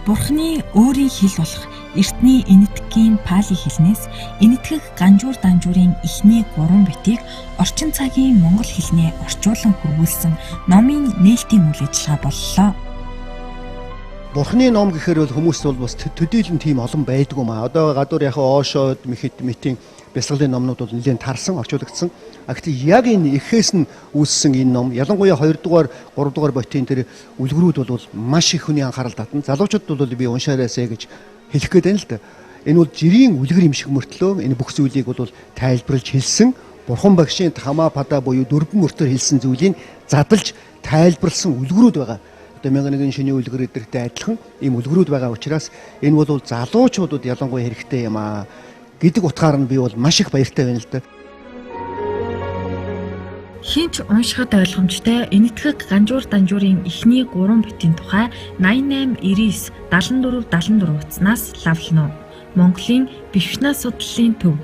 Бурхны өөрийн хэл болох эртний энэтхэгийн пали хэлнээс энэтхэг ганжуур данжуурын эхний 3 битийг орчин цагийн монгол хэлнээ орчуулан хөрвүүлсэн номын нээлтийн үйл ажиллагаа боллоо. Бурхны ном гэхээр бол хүмүүст бол бас төдийлөн тийм олон байдгүй маа. Одоо гадуур яг Оошоод мэтийн бясалгалын номнууд бол нэлээд тарсан, орчуулагдсан. Гэхдээ яг энэ эхээс нь үүссэн энэ ном, ялангуяа 2 дугаар, 3 дугаар ботын тэр үлгэрүүд бол маш их хүний анхаарал татна. Залуучууд бол би уншаараасаа гэж хэлэх гээд байна л да. Энэ бол жирийн үлгэр юм шиг мөртлөө энэ бүх зүйлийг бол тайлбарлаж хэлсэн. Бурхан багшийн Тхама Пада буюу дөрвөн мөртөөр хэлсэн зүйлийг задлж тайлбарлсан үлгэрүүд байгаа. 1001 шөнийн үлгэр эдэртэй адилхан ийм үлгэрүүд байгаа учраас энэ бол залуучуудад ялангуяа хэрэгтэй юм аа гэдэг утгаар нь би бол маш их баяртай байна л да. Хинч уншихад ойлгомжтой энэтхэг ганжуур данжуурын эхний 3 битийн тухай 88 99 74 74 утаснаас лавлана. Монголын бившна судлалын төв